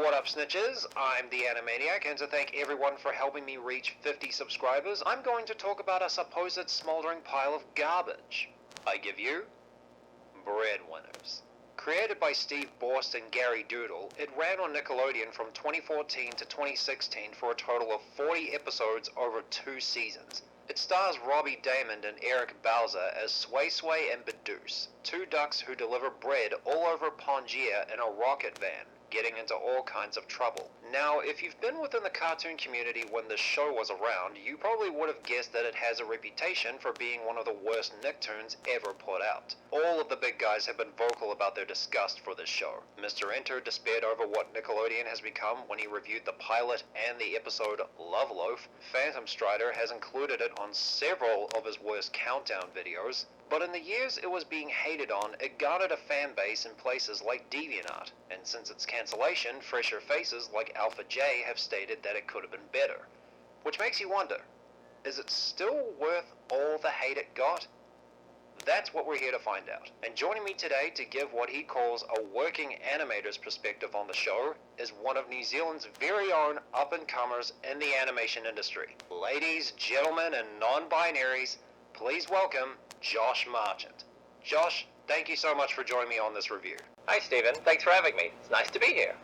What up, snitches? I'm the Animaniac, and to thank everyone for helping me reach 50 subscribers, I'm going to talk about a supposed smoldering pile of garbage. I give you Breadwinners. Created by Steve Borst and Gary Doodle, it ran on Nickelodeon from 2014 to 2016 for a total of 40 episodes over 2 seasons. It stars Robbie Daymond and Eric Bowser as Sway Sway and Bedoose, two ducks who deliver bread all over Pangea in a rocket van, getting into all kinds of trouble. Now, if you've been within the cartoon community when this show was around, you probably would have guessed that it has a reputation for being one of the worst Nicktoons ever put out. All of the big guys have been vocal about their disgust for this show. Mr. Enter despaired over what Nickelodeon has become when he reviewed the pilot and the episode Love Loaf. Phantom Strider has included it on several of his worst countdown videos. But in the years it was being hated on, it garnered a fan base in places like DeviantArt, and since its cancellation, fresher faces like Alpha J have stated that it could have been better. Which makes you wonder, is it still worth all the hate it got? That's what we're here to find out. And joining me today to give what he calls a working animator's perspective on the show is one of New Zealand's very own up-and-comers in the animation industry. Ladies, gentlemen, and non-binaries, please welcome Josh Marchant. Josh, thank you so much for joining me on this review. Hi Stephen, thanks for having me. It's nice to be here.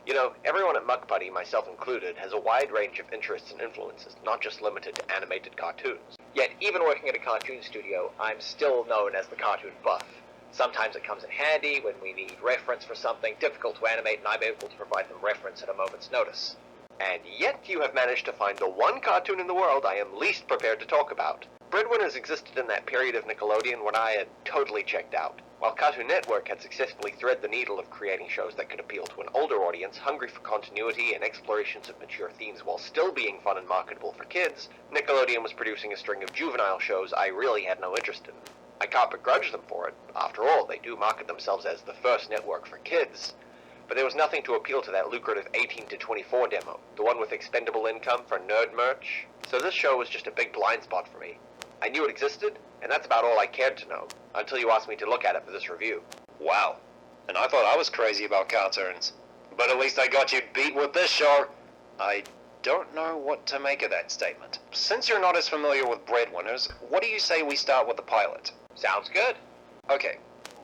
You know, everyone at Muck Buddy, myself included, has a wide range of interests and influences, not just limited to animated cartoons. Yet, even working at a cartoon studio, I'm still known as the cartoon buff. Sometimes it comes in handy when we need reference for something difficult to animate, and I'm able to provide them reference at a moment's notice. And yet you have managed to find the one cartoon in the world I am least prepared to talk about. Breadwinners existed in that period of Nickelodeon when I had totally checked out. While Cartoon Network had successfully threaded the needle of creating shows that could appeal to an older audience hungry for continuity and explorations of mature themes while still being fun and marketable for kids, Nickelodeon was producing a string of juvenile shows I really had no interest in. I can't begrudge them for it. After all, they do market themselves as the first network for kids. But there was nothing to appeal to that lucrative 18 to 24 demo, the one with expendable income for nerd merch. So this show was just a big blind spot for me. I knew it existed, and that's about all I cared to know, until you asked me to look at it for this review. Wow, and I thought I was crazy about cartoons. But at least I got you beat with this show. I don't know what to make of that statement. Since you're not as familiar with Breadwinners, what do you say we start with the pilot? Sounds good. Okay,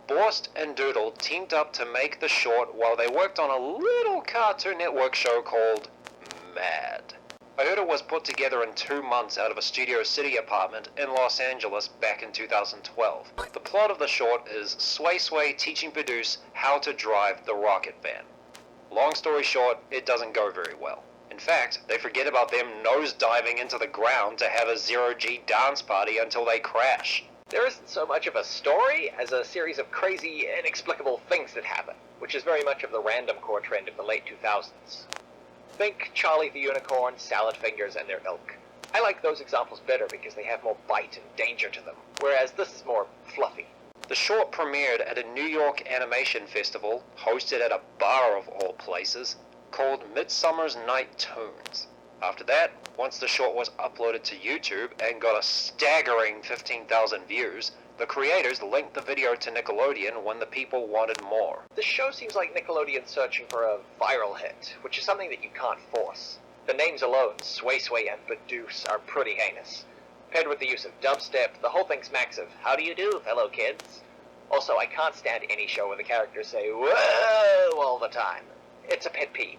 Borst and Doodle teamed up to make the short while they worked on a little Cartoon Network show called Mad. I heard it was put together in 2 months out of a Studio City apartment in Los Angeles back in 2012. The plot of the short is Sway Sway teaching Bedoose how to drive the rocket van. Long story short, it doesn't go very well. In fact, they forget about them nose-diving into the ground to have a zero-G dance party until they crash. There isn't so much of a story as a series of crazy, inexplicable things that happen, which is very much of the random core trend of the late 2000s. Think Charlie the Unicorn, Salad Fingers, and their ilk. I like those examples better because they have more bite and danger to them, whereas this is more fluffy. The short premiered at a New York animation festival, hosted at a bar of all places, called Midsummer's Night Tunes. After that, once the short was uploaded to YouTube and got a staggering 15,000 views, the creators linked the video to Nickelodeon when the people wanted more. This show seems like Nickelodeon searching for a viral hit, which is something that you can't force. The names alone, Sway Sway and Bedoose, are pretty heinous. Paired with the use of dubstep, the whole thing smacks of, how do you do, fellow kids? Also, I can't stand any show where the characters say, whoa, all the time. It's a pet peeve.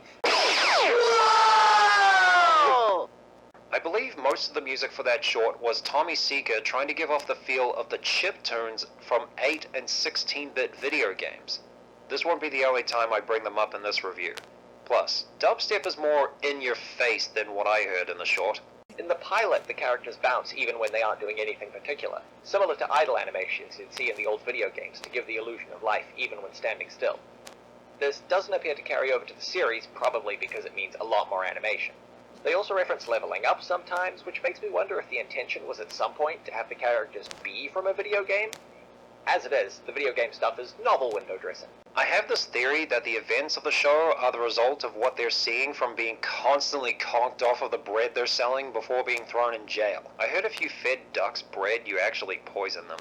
I believe most of the music for that short was Tommy Seeker trying to give off the feel of the chiptunes from 8 and 16-bit video games. This won't be the only time I bring them up in this review. Plus, dubstep is more in-your-face than what I heard in the short. In the pilot, the characters bounce even when they aren't doing anything particular, similar to idle animations you'd see in the old video games to give the illusion of life even when standing still. This doesn't appear to carry over to the series, probably because it means a lot more animation. They also reference leveling up sometimes, which makes me wonder if the intention was at some point to have the characters be from a video game. As it is, the video game stuff is novel window dressing. I have this theory that the events of the show are the result of what they're seeing from being constantly conked off of the bread they're selling before being thrown in jail. I heard if you fed ducks bread, you actually poison them.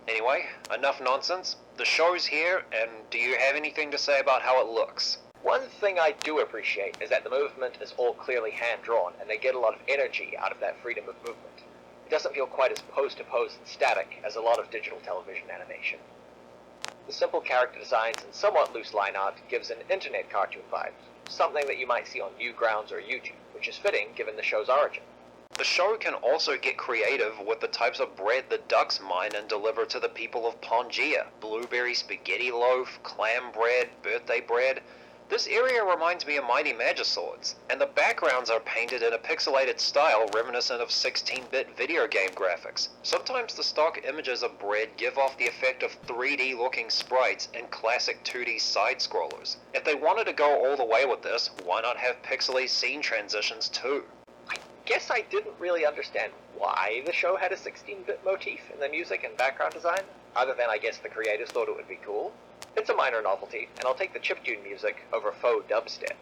Anyway, enough nonsense. The show's here, and do you have anything to say about how it looks? One thing I do appreciate is that the movement is all clearly hand-drawn, and they get a lot of energy out of that freedom of movement. It doesn't feel quite as pose-to-pose and static as a lot of digital television animation. The simple character designs and somewhat loose line art gives an internet cartoon vibe, something that you might see on Newgrounds or YouTube, which is fitting given the show's origin. The show can also get creative with the types of bread the ducks mine and deliver to the people of Pangea. Blueberry spaghetti loaf, clam bread, birthday bread. This area reminds me of Mighty Magiswords, and the backgrounds are painted in a pixelated style reminiscent of 16-bit video game graphics. Sometimes the stock images of bread give off the effect of 3D looking sprites and classic 2D side-scrollers. If they wanted to go all the way with this, why not have pixely scene transitions too? I guess I didn't really understand why the show had a 16-bit motif in the music and background design, other than I guess the creators thought it would be cool. It's a minor novelty, and I'll take the chiptune music over faux dubstep.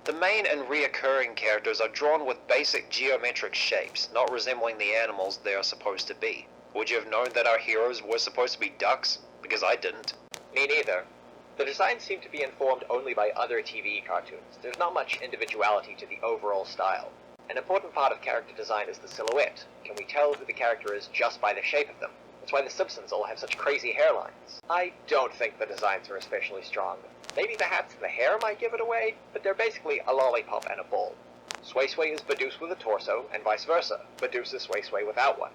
The main and reoccurring characters are drawn with basic geometric shapes, not resembling the animals they are supposed to be. Would you have known that our heroes were supposed to be ducks? Because I didn't. Me neither. The designs seem to be informed only by other TV cartoons. There's not much individuality to the overall style. An important part of character design is the silhouette. Can we tell who the character is just by the shape of them? That's why the Simpsons all have such crazy hairlines. I don't think the designs are especially strong. Maybe the hats and the hair might give it away, but they're basically a lollipop and a ball. Sway Sway is Badoosh with a torso, and vice versa. Badoosh is Sway Sway without one.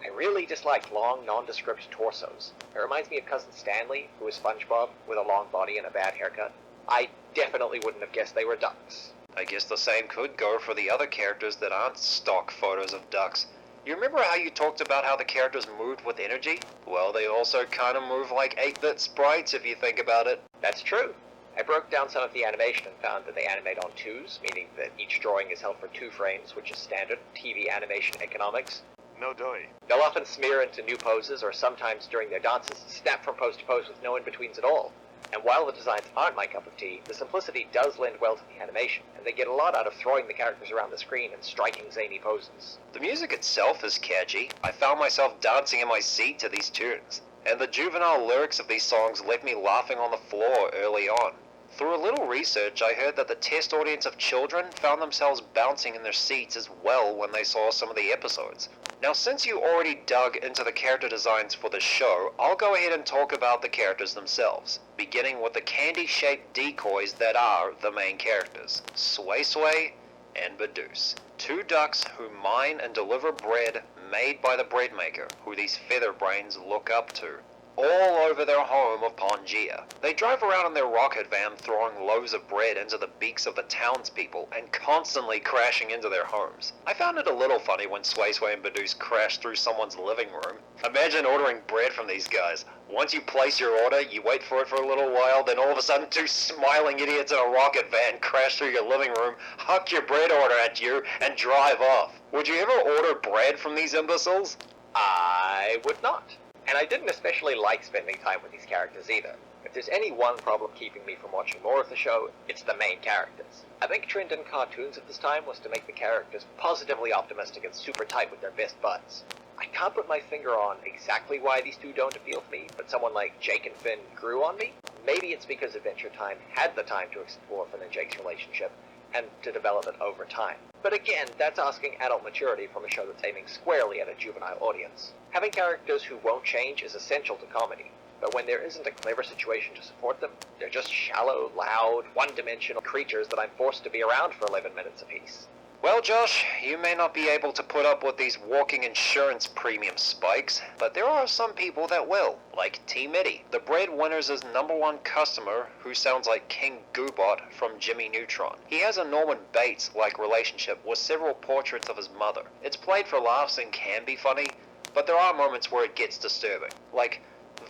I really dislike long, nondescript torsos. It reminds me of Cousin Stanley, who is SpongeBob, with a long body and a bad haircut. I definitely wouldn't have guessed they were ducks. I guess the same could go for the other characters that aren't stock photos of ducks. You remember how you talked about how the characters moved with energy? Well, they also kind of move like 8-bit sprites if you think about it. That's true. I broke down some of the animation and found that they animate on twos, meaning that each drawing is held for 2 frames, which is standard TV animation economics. No doy. They'll often smear into new poses, or sometimes during their dances snap from pose to pose with no in-betweens at all. And while the designs aren't my cup of tea, the simplicity does lend well to the animation, and they get a lot out of throwing the characters around the screen in striking zany poses. The music itself is catchy. I found myself dancing in my seat to these tunes, and the juvenile lyrics of these songs left me laughing on the floor early on. Through a little research, I heard that the test audience of children found themselves bouncing in their seats as well when they saw some of the episodes. Now, since you already dug into the character designs for the show, I'll go ahead and talk about the characters themselves, beginning with the candy-shaped decoys that are the main characters, Sway Sway and Badoosh, 2 ducks who mine and deliver bread made by the bread maker, who these feather brains look up to, all over their home of Pangea. They drive around in their rocket van throwing loaves of bread into the beaks of the townspeople and constantly crashing into their homes. I found it a little funny when Sway Sway and Badoosh crashed through someone's living room. Imagine ordering bread from these guys. Once you place your order, you wait for it for a little while, then all of a sudden 2 smiling idiots in a rocket van crash through your living room, huck your bread order at you, and drive off. Would you ever order bread from these imbeciles? I would not. And I didn't especially like spending time with these characters either. If there's any one problem keeping me from watching more of the show, it's the main characters. A big trend in cartoons at this time was to make the characters positively optimistic and super tight with their best buds. I can't put my finger on exactly why these 2 don't appeal to me, but someone like Jake and Finn grew on me. Maybe it's because Adventure Time had the time to explore Finn and Jake's relationship, and to develop it over time. But again, that's asking adult maturity from a show that's aiming squarely at a juvenile audience. Having characters who won't change is essential to comedy, but when there isn't a clever situation to support them, they're just shallow, loud, one-dimensional creatures that I'm forced to be around for 11 minutes apiece. Well, Josh, you may not be able to put up with these walking insurance premium spikes, but there are some people that will, like Tmidi, the Breadwinners' #1 customer who sounds like King Goobot from Jimmy Neutron. He has a Norman Bates-like relationship with several portraits of his mother. It's played for laughs and can be funny, but there are moments where it gets disturbing. Like,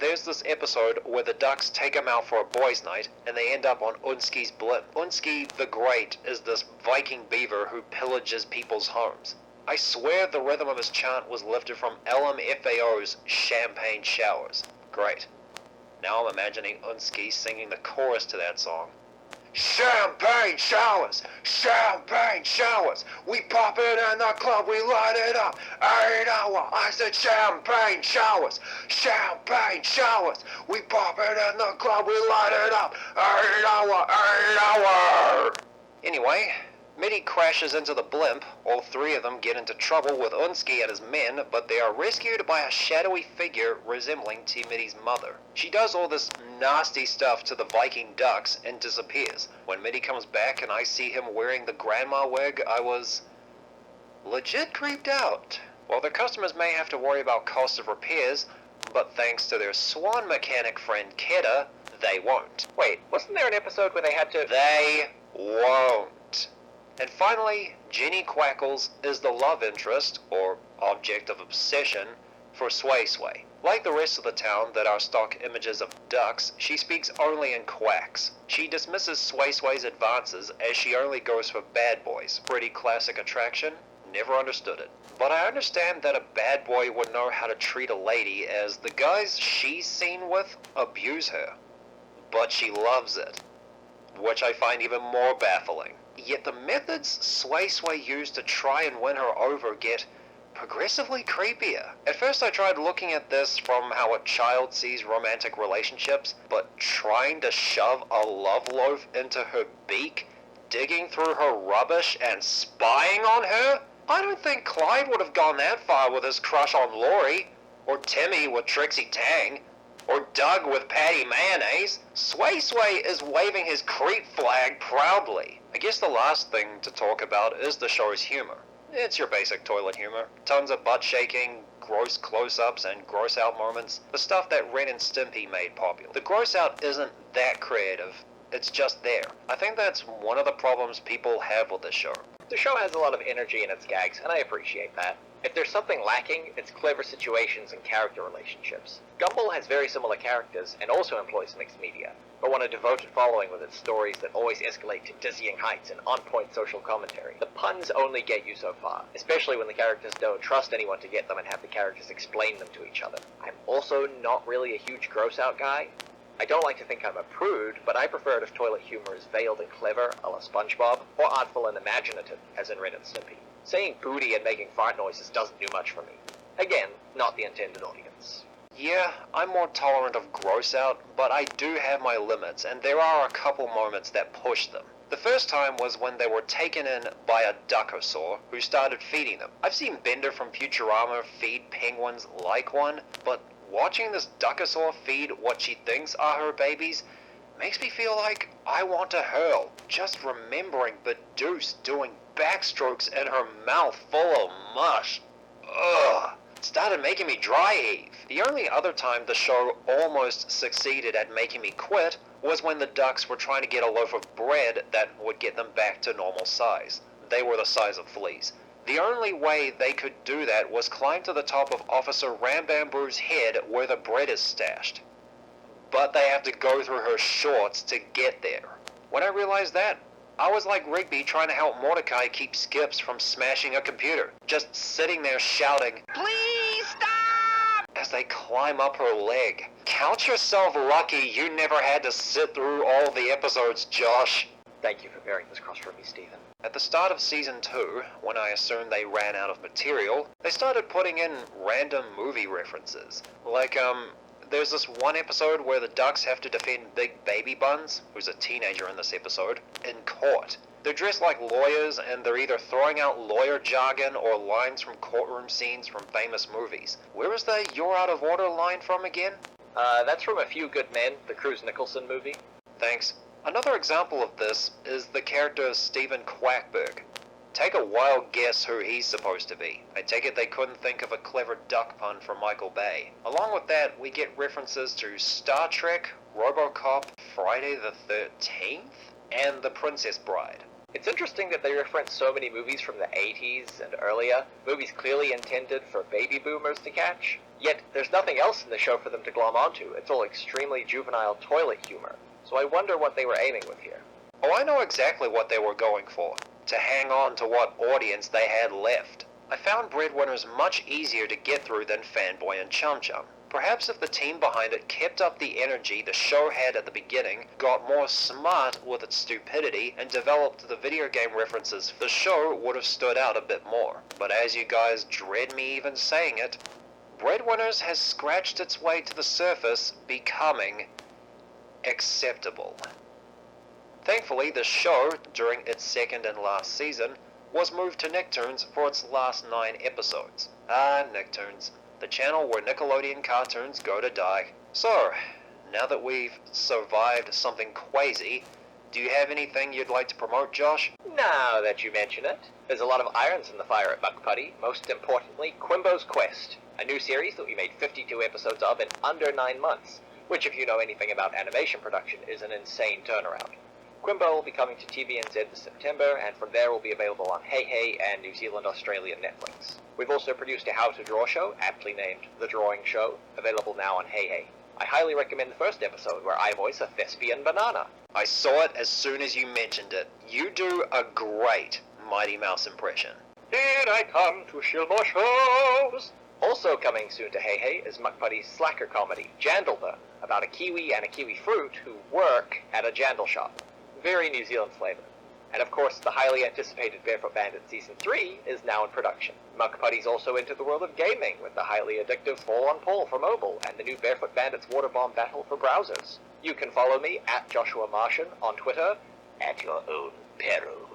there's this episode where the ducks take him out for a boys' night and they end up on Unski's blimp. Unski the Great is this Viking beaver who pillages people's homes. I swear the rhythm of his chant was lifted from LMFAO's Champagne Showers. Great. Now I'm imagining Unski singing the chorus to that song. Champagne showers! Champagne showers! We pop it in the club, we light it up! 8 hour! I said champagne showers! Champagne showers! We pop it in the club, we light it up! 8 hour! 8 hour! Anyway, Mitty crashes into the blimp. All three of them get into trouble with Unsky and his men, but they are rescued by a shadowy figure resembling Tmidi's mother. She does all this nasty stuff to the Viking ducks and disappears. When Mitty comes back and I see him wearing the grandma wig, I was legit creeped out. Well, their customers may have to worry about cost of repairs, but thanks to their swan mechanic friend Kedda, they won't. Wait, wasn't there an episode where they had to... They won't. And finally, Jenny Quackles is the love interest, or object of obsession, for Sway Sway. Like the rest of the town that are stock images of ducks, she speaks only in quacks. She dismisses Sway Sway's advances as she only goes for bad boys. Pretty classic attraction. Never understood it. But I understand that a bad boy would know how to treat a lady, as the guys she's seen with abuse her. But she loves it, which I find even more baffling. Yet the methods Sway Sway used to try and win her over get progressively creepier. At first I tried looking at this from how a child sees romantic relationships, but trying to shove a love loaf into her beak, digging through her rubbish and spying on her? I don't think Clyde would have gone that far with his crush on Lori, or Timmy with Trixie Tang, or Doug with Patty Mayonnaise. Sway Sway is waving his creep flag proudly. I guess the last thing to talk about is the show's humor. It's your basic toilet humor. Tons of butt shaking, gross close-ups, and gross-out moments. The stuff that Ren and Stimpy made popular. The gross-out isn't that creative. It's just there. I think that's one of the problems people have with this show. The show has a lot of energy in its gags, and I appreciate that. If there's something lacking, it's clever situations and character relationships. Gumball has very similar characters and also employs mixed media, but won a devoted following with its stories that always escalate to dizzying heights and on-point social commentary. The puns only get you so far, especially when the characters don't trust anyone to get them and have the characters explain them to each other. I'm also not really a huge gross-out guy. I don't like to think I'm a prude, but I prefer it if toilet humor is veiled and clever, a la SpongeBob, or artful and imaginative, as in Ren and Stimpy. Saying booty and making fart noises doesn't do much for me. Again, not the intended audience. Yeah, I'm more tolerant of gross out, but I do have my limits, and there are a couple moments that push them. The first time was when they were taken in by a duckosaur who started feeding them. I've seen Bender from Futurama feed penguins like one, but watching this duckosaur feed what she thinks are her babies makes me feel like I want to hurl. Just remembering Bedouse doing backstrokes in her mouth full of mush. Ugh. It started making me dry heave. The only other time the show almost succeeded at making me quit was when the ducks were trying to get a loaf of bread that would get them back to normal size. They were the size of fleas. The only way they could do that was climb to the top of Officer Rambamboo's head where the bread is stashed. But they have to go through her shorts to get there. When I realized that, I was like Rigby trying to help Mordecai keep Skips from smashing a computer, just sitting there shouting, "Please stop!" as they climb up her leg. Count yourself lucky you never had to sit through all the episodes, Josh. Thank you for bearing this cross for me, Stephen. At the start of season 2, when I assumed they ran out of material, they started putting in random movie references. Like, there's this one episode where the ducks have to defend Big Baby Buns, who's a teenager in this episode, in court. They're dressed like lawyers, and they're either throwing out lawyer jargon or lines from courtroom scenes from famous movies. Where is the "You're out of order" line from again? That's from A Few Good Men, the Cruise Nicholson movie. Thanks. Another example of this is the character Stephen Quackberg. Take a wild guess who he's supposed to be. I take it they couldn't think of a clever duck pun for Michael Bay. Along with that, we get references to Star Trek, RoboCop, Friday the 13th, and The Princess Bride. It's interesting that they reference so many movies from the 80s and earlier, movies clearly intended for baby boomers to catch, yet there's nothing else in the show for them to glom onto. It's all extremely juvenile toilet humor. So I wonder what they were aiming with here. Oh, I know exactly what they were going for. To hang on to what audience they had left. I found Breadwinners much easier to get through than Fanboy and Chum Chum. Perhaps if the team behind it kept up the energy the show had at the beginning, got more smart with its stupidity, and developed the video game references, the show would have stood out a bit more. But as you guys dread me even saying it, Breadwinners has scratched its way to the surface, becoming acceptable. Thankfully, the show, during its second and last season, was moved to Nicktoons for its last 9 episodes. Ah, Nicktoons, the channel where Nickelodeon cartoons go to die. So, now that we've survived something crazy, do you have anything you'd like to promote, Josh? Now that you mention it, there's a lot of irons in the fire at Muck Putty, most importantly, Quimbo's Quest, a new series that we made 52 episodes of in under 9 months, which if you know anything about animation production is an insane turnaround. Quimbo will be coming to TVNZ this September, and from there will be available on Hey Hey and New Zealand Australian Netflix. We've also produced a How to Draw show, aptly named The Drawing Show, available now on Hey Hey. I highly recommend the first episode where I voice a thespian banana. I saw it as soon as you mentioned it. You do a great Mighty Mouse impression. Here I come to shill more shows! Also coming soon to Hey Hey is Muck Putty's slacker comedy, Jandalda, about a kiwi and a kiwi fruit who work at a jandal shop. Very New Zealand flavor. And of course, the highly anticipated Barefoot Bandit Season 3 is now in production. Muck Putty's also into the world of gaming, with the highly addictive Fall on Pole for mobile, and the new Barefoot Bandits Water Bomb Battle for browsers. You can follow me at Joshua Martian on Twitter, at your own peril.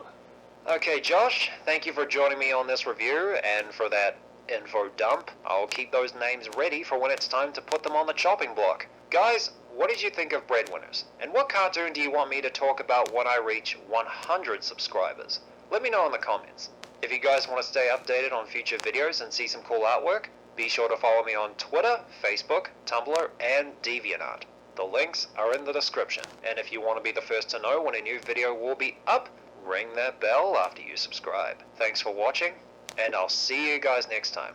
Okay, Josh, thank you for joining me on this review, and for that info dump. I'll keep those names ready for when it's time to put them on the chopping block. Guys, what did you think of Breadwinners? And what cartoon do you want me to talk about when I reach 100 subscribers? Let me know in the comments. If you guys want to stay updated on future videos and see some cool artwork, be sure to follow me on Twitter, Facebook, Tumblr, and DeviantArt. The links are in the description. And if you want to be the first to know when a new video will be up, ring that bell after you subscribe. Thanks for watching, and I'll see you guys next time.